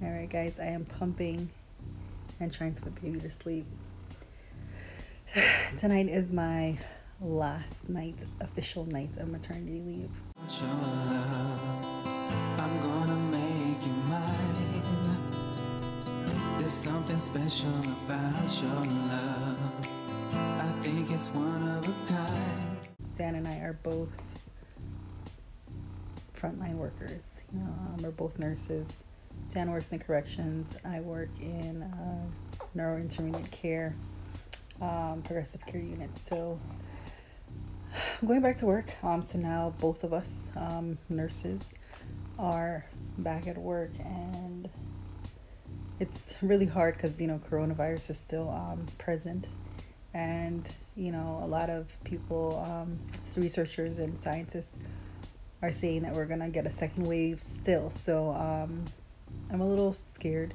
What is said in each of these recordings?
Alright guys, I am pumping and trying to put baby to sleep. Tonight is my last night, official night of maternity leave. Your love, I'm gonna make you mine. There's something special about your love. I think it's one of a kind. Dan and I are both frontline workers. We're both nurses. Dan works in corrections. I work in neurointermediate care, progressive care units. So I'm going back to work. So now both of us, nurses, are back at work, and it's really hard because coronavirus is still present, and a lot of people, researchers and scientists, are saying that we're gonna get a second wave still. So I'm a little scared.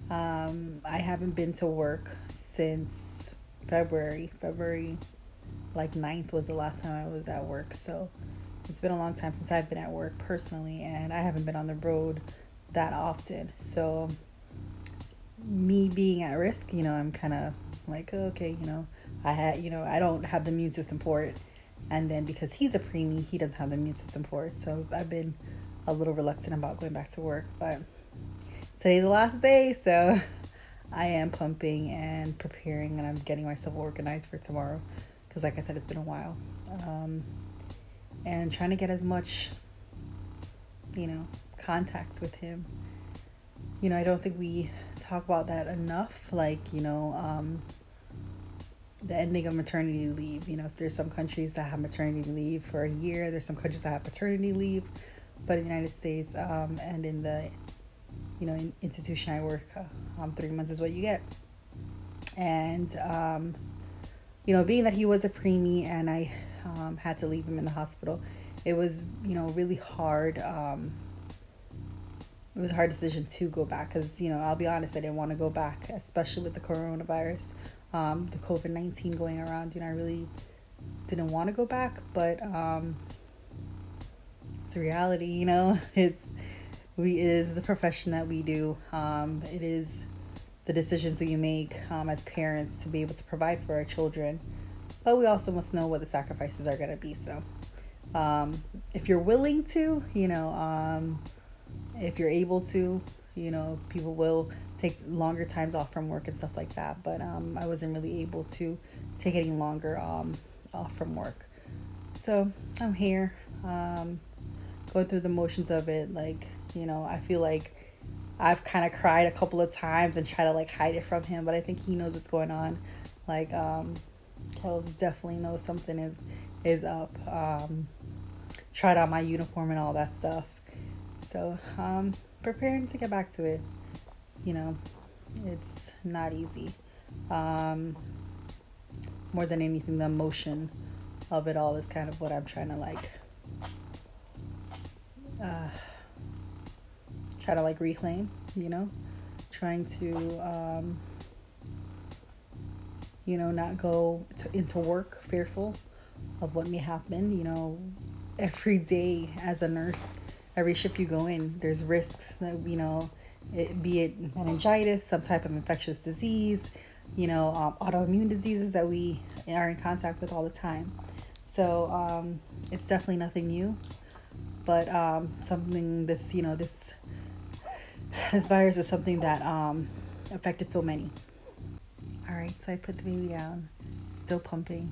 I haven't been to work since February like 9th was the last time I was at work. So it's been a long time since I've been at work personally, and I haven't been on the road that often. So me being at risk, I'm kind of like, okay, I don't have the immune system for it. And then because he's a preemie, he doesn't have the immune system for it. So I've been a little reluctant about going back to work. But today's the last day, so I am pumping and preparing, and I'm getting myself organized for tomorrow. Because like I said, it's been a while. And trying to get as much, contact with him. I don't think we talk about that enough. Like, the ending of maternity leave. There's some countries that have maternity leave for a year. There's some countries that have paternity leave. But in the United States, and in the, institution I work, 3 months is what you get. And, being that he was a preemie and I had to leave him in the hospital, it was, really hard. It was a hard decision to go back because, I'll be honest, I didn't want to go back, especially with the coronavirus, the COVID-19 going around. I really didn't want to go back, but it's a reality, it is a profession that we do. It is the decisions that you make as parents to be able to provide for our children, but we also must know what the sacrifices are going to be. So if you're willing to, if you're able to, people will take longer times off from work and stuff like that. But I wasn't really able to take any longer off from work. So I'm here, going through the motions of it. Like, I feel like I've kind of cried a couple of times and try to like hide it from him, but I think he knows what's going on. Like, Kels definitely knows something is up. Tried on my uniform and all that stuff. So, preparing to get back to it. It's not easy. More than anything, the emotion of it all is kind of what I'm trying to reclaim, trying to, not go into work fearful of what may happen. Every day as a nurse, every shift you go in, there's risks that, be it meningitis, some type of infectious disease, autoimmune diseases that we are in contact with all the time. So it's definitely nothing new, but something this virus is something that affected so many. All right, so I put the baby down, still pumping.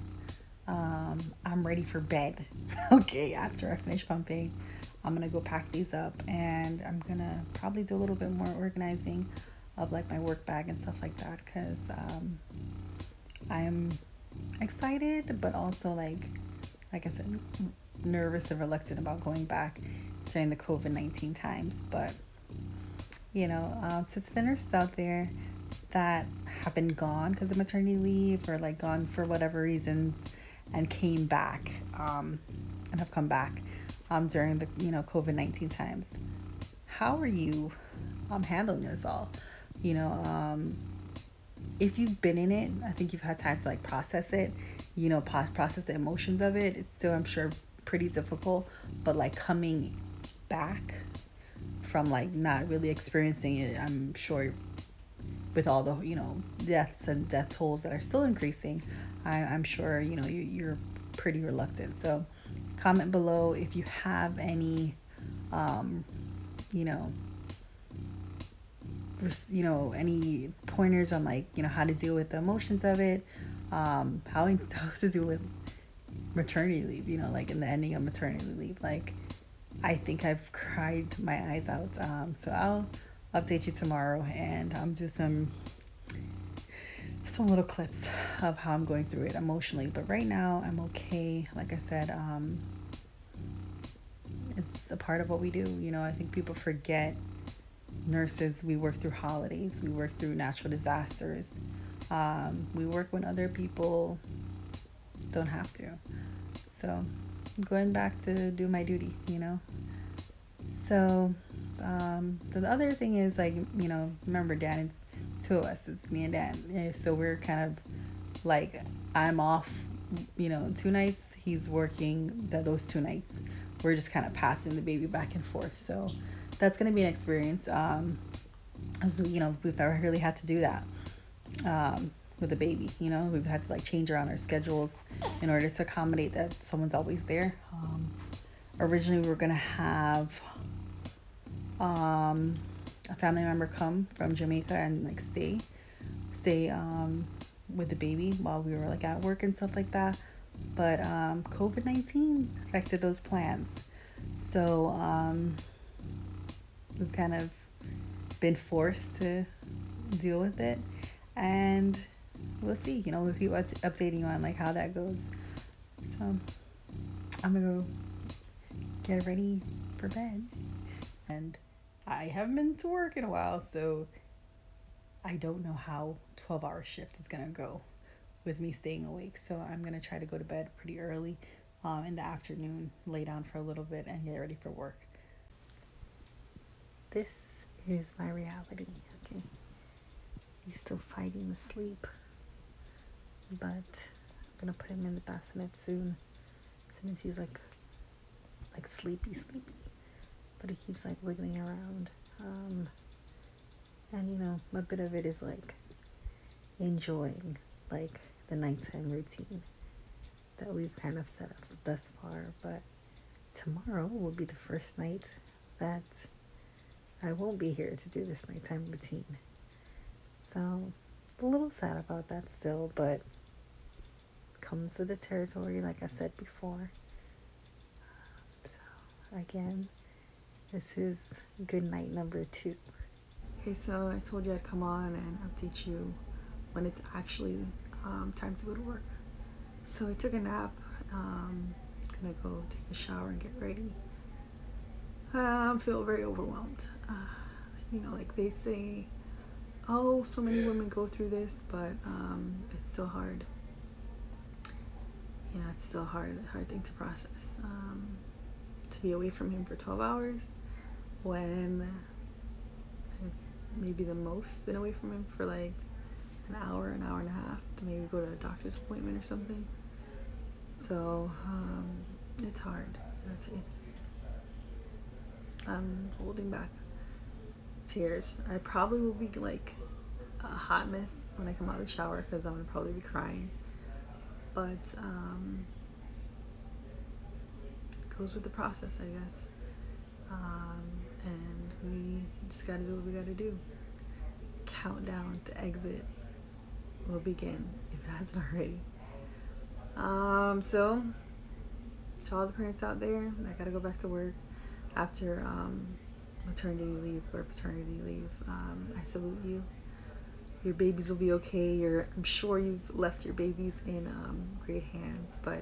I'm ready for bed. Okay, after I finish pumping, I'm gonna go pack these up, and I'm gonna probably do a little bit more organizing of like my work bag and stuff like that, because I'm excited, but also like I said, nervous and reluctant about going back during the COVID-19 times. But since the nurses out there that have been gone because of maternity leave, or like gone for whatever reasons and came back and have come back during the COVID-19 times, how are you handling this all? If you've been in it, I think you've had time to like process it, process the emotions of it. It's still, I'm sure, pretty difficult, but like coming back from like not really experiencing it. I'm sure with all the, you know, deaths and death tolls that are still increasing, I'm sure, you know, you're pretty reluctant. So comment below if you have any, you know, any pointers on like, you know, how to deal with the emotions of it, how to deal with maternity leave, you know, like in the ending of maternity leave. Like, I think I've cried my eyes out. So I'll update you tomorrow and do some little clips of how I'm going through it emotionally. But right now I'm okay. Like I said, it's a part of what we do. You know, I think people forget, nurses, we work through holidays, we work through natural disasters, we work when other people don't have to. So I'm going back to do my duty, you know. So the other thing is, like, you know, remember, Dan, it's two of us, it's me and Dan. So we're kind of like, I'm off, you know, 2 nights, he's working those 2 nights. We're just kind of passing the baby back and forth. So that's going to be an experience. So, you know, we've never really had to do that with a baby. You know, we've had to like change around our schedules in order to accommodate that someone's always there. Originally, we were going to have a family member come from Jamaica and like stay with the baby while we were like at work and stuff like that. But COVID-19 affected those plans. So we've kind of been forced to deal with it, and we'll see. You know, we'll keep updating you on like how that goes. So I'm gonna go get ready for bed, and I haven't been to work in a while, so I don't know how 12-hour shift is gonna go with me staying awake. So I'm gonna try to go to bed pretty early in the afternoon, lay down for a little bit, and get ready for work. This is my reality. Okay, he's still fighting to sleep, but I'm gonna put him in the bassinet soon. As soon as he's like sleepy, but he keeps like wiggling around. And you know, a bit of it is like enjoying like the nighttime routine that we've kind of set up thus far. But tomorrow will be the first night that I won't be here to do this nighttime routine. So a little sad about that still, but comes with the territory, like I said before. So again, this is good night number 2. Okay, so I told you I'd come on and update you when it's actually time to go to work. So I took a nap. Gonna go take a shower and get ready. I feel very overwhelmed. You know, like they say, oh, so many women go through this, but it's still hard. You know, it's still a hard thing to process. To be away from him for 12 hours when I've maybe the most been away from him for like an hour and a half to maybe go to a doctor's appointment or something. So it's hard. It's I'm holding back tears. I probably will be like a hot mess when I come out of the shower because I'm gonna probably be crying. But it goes with the process, I guess. And we just gotta do what we gotta do. Countdown to exit will begin if it hasn't already. So to all the parents out there, I gotta go back to work after maternity leave or paternity leave. I salute you. Your babies will be okay. I'm sure you've left your babies in great hands, but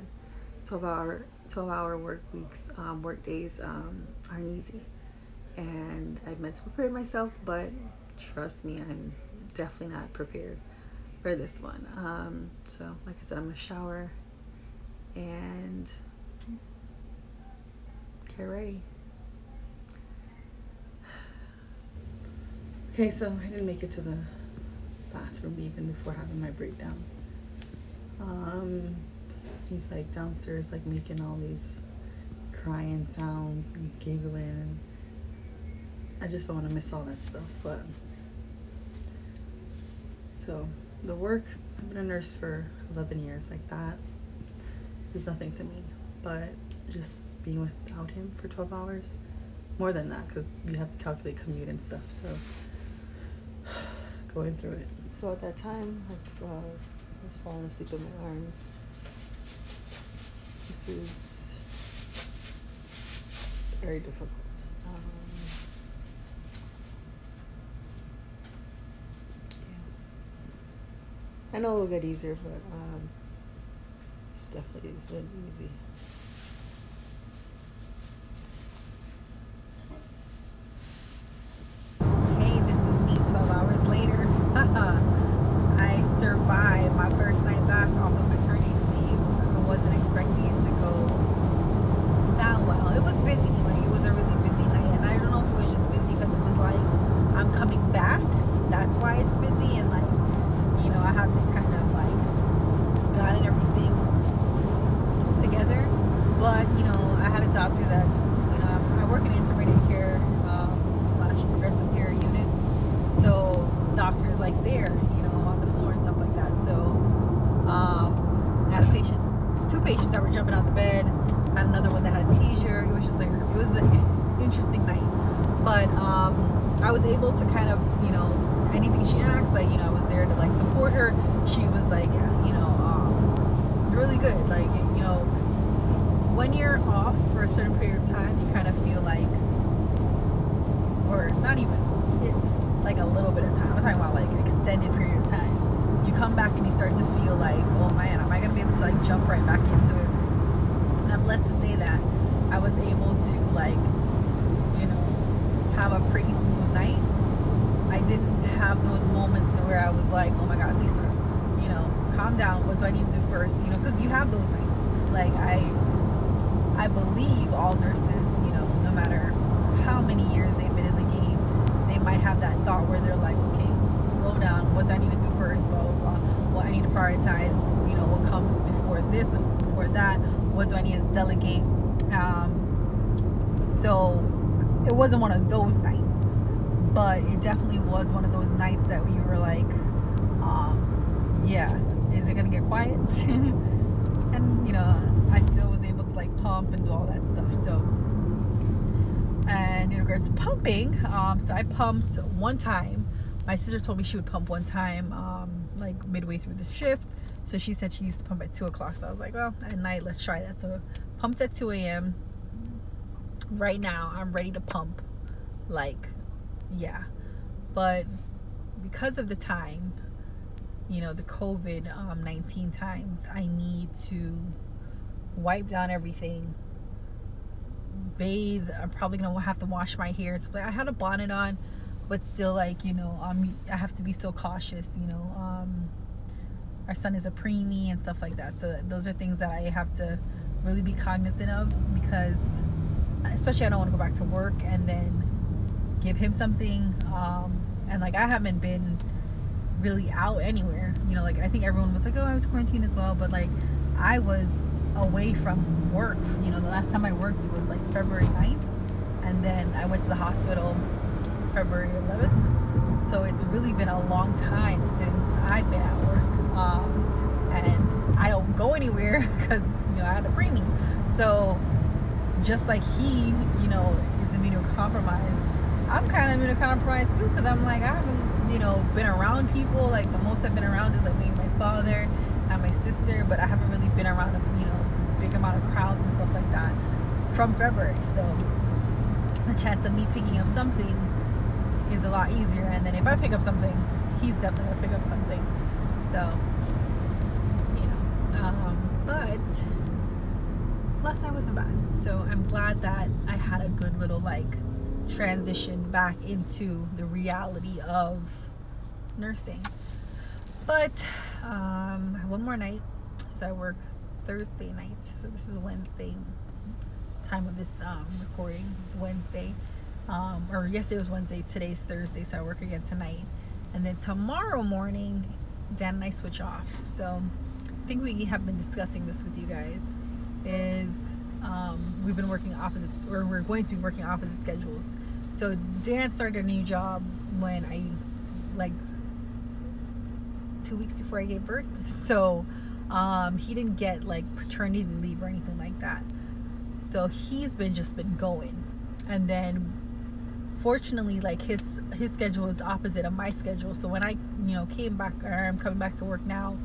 12-hour work weeks, work days aren't easy. And I've meant to prepare myself, but trust me, I'm definitely not prepared for this one. So like I said, I'm gonna shower and get ready. Okay, so I didn't make it to the bathroom even before having my breakdown. He's like downstairs, like making all these crying sounds and giggling. I just don't want to miss all that stuff. But so the work, I've been a nurse for 11 years. Like that is nothing to me. But just being without him for 12 hours, more than that, because you have to calculate commute and stuff. So going through it. So at that time, I was falling asleep in my arms. This is very difficult. I know it'll get easier, but it's definitely isn't easy. Okay, this is me 12 hours later. I survived my first night back off of maternity leave. I wasn't expecting it to go that well. It was busy, like it was a really busy night, and I don't know if it was just busy because it was like I'm coming back. That's why it's busy, and like, you know, I haven't kind of like gotten everything together. But you know, I had a doctor that, you know, I work in intermediate care / progressive care unit, so doctors like there, you know, on the floor and stuff like that. So I had a patient, 2 patients that were jumping out the bed. I had another one that had a seizure. It was just like, it was an interesting night. But I was able to kind of, you know, anything she asked, like, you know, I was there to like support her. She was like, you know, really good. Like, you know, when you're off for a certain period of time, you kind of feel like, or not even like a little bit of time, I'm talking about like extended period of time, you come back and you start to feel like, oh man, am I gonna be able to like jump right back into it? And I'm blessed to say that I was able to, like, you know, have a pretty smooth night. I didn't have those moments where I was like, oh my God, Lisa, you know, calm down, what do I need to do first? You know, because you have those nights. Like I believe all nurses, you know, no matter how many years they've been in the game, they might have that thought where they're like, okay, slow down, what do I need to do first, blah blah blah, what I need to prioritize, you know, what comes before this and before that, what do I need to delegate. So it wasn't one of those nights, but it definitely was one of those nights that you were like, yeah, is it gonna get quiet? And you know, I still was able to like pump and do all that stuff. So, and in regards to pumping, so I pumped one time. My sister told me she would pump one time, like midway through the shift. So she said she used to pump at 2 o'clock. So I was like, well, at night, let's try that. So pumped at 2 a.m. Right now, I'm ready to pump. Like, yeah. But because of the time, you know, the COVID-19 times, I need to wipe down everything, bathe. I'm probably gonna have to wash my hair. So I had a bonnet on, but still, like, you know, I have to be so cautious, you know. Our son is a preemie and stuff like that, so those are things that I have to really be cognizant of, because especially I don't want to go back to work and then give him something, and like I haven't been really out anywhere, you know. Like I think everyone was like, oh, I was quarantined as well, but like I was away from work. You know, the last time I worked was like February 9th, and then I went to the hospital February 11th. So it's really been a long time since I've been at work, and I don't go anywhere because, you know, I had a preemie. So just like he, you know, is immunocompromised, I'm kind of immunocompromised too, because I'm like, I haven't, you know, been around people. Like the most I've been around is like maybe my father and my sister, but I haven't really been around, you know, big amount of crowds and stuff like that from February. So the chance of me picking up something is a lot easier, and then if I pick up something, he's definitely gonna pick up something. So, you know, but last night wasn't bad. So I'm glad that I had a good little like transition back into the reality of nursing. But I have one more night, so I work Thursday night. So this is Wednesday. Time of this recording is Wednesday, or yesterday was Wednesday. Today's Thursday, so I work again tonight. And then tomorrow morning, Dan and I switch off. So I think we have been discussing this with you guys. Is we've been working opposite, or we're going to be working opposite schedules. So Dan started a new job when I, like, 2 weeks before I gave birth. So he didn't get like paternity leave or anything like that. So he's just been going. And then fortunately, like, his schedule is opposite of my schedule. So when I, came back, or I'm coming back to work now,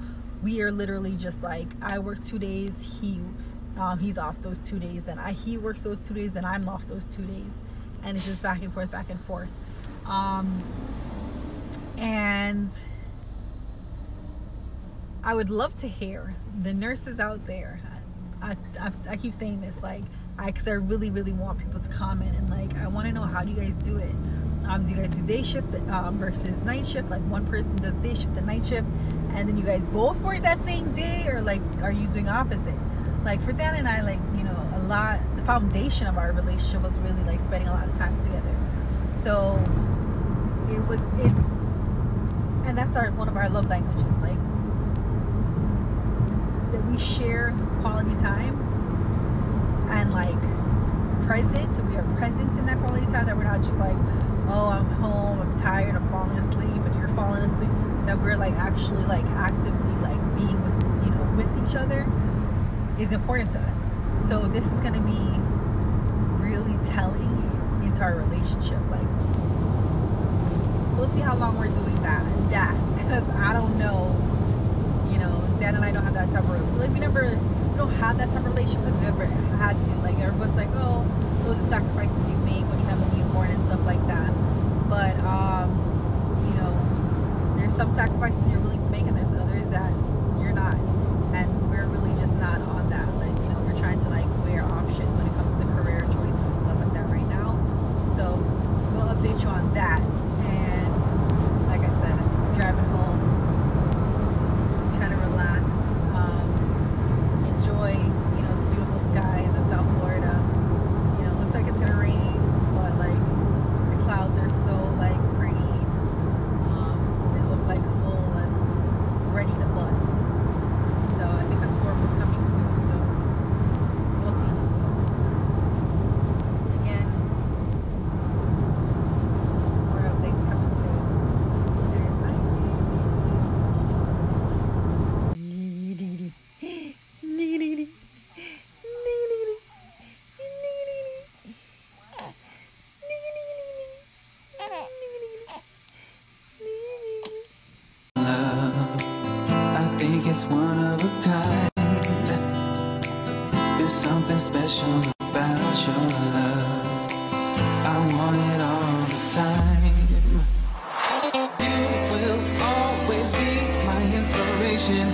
we are literally just like, I work 2 days, he's off those 2 days, then he works those 2 days, then I'm off those 2 days, and it's just back and forth. And I would love to hear the nurses out there. I keep saying this, like, because I really, really want people to comment, and like, I want to know, how do you guys do it? Do you guys do day shift versus night shift? Like, one person does day shift and night shift, and then you guys both work that same day, or like, are you doing opposite? Like, for Dan and I, like, the foundation of our relationship was really like spending a lot of time together. So and that's one of our love languages, like, that we share quality time, and like we are present in that quality time, that we're not just like, oh, I'm home, I'm tired, I'm falling asleep, and you're falling asleep, that we're like actually like actively like being with each other is important to us. So this is going to be really telling into our relationship. Like, we'll see how long we're doing that, because I don't know, Dan and I don't have that type of, like, we don't have that type of relationship, because we never had to. Like, everyone's like, oh, those are sacrifices you make when you have a newborn and stuff like that. But there's some sacrifices you're willing to make, and there's others that you're not, and we're really just not on that. Like, we're trying to like weigh our options when it comes to career choices and stuff like that right now. So we'll update you on that. And like I said, I'm driving home, trying to relax, enjoy the beautiful skies of South Florida. Looks like it's gonna rain, but like the clouds are so like pretty. They look like full and ready to bust. So I think a storm is coming soon. So we'll see. Again, more updates coming soon. I think it's one of a kind. There's something special about your love. I want it all the time. You will always be my inspiration.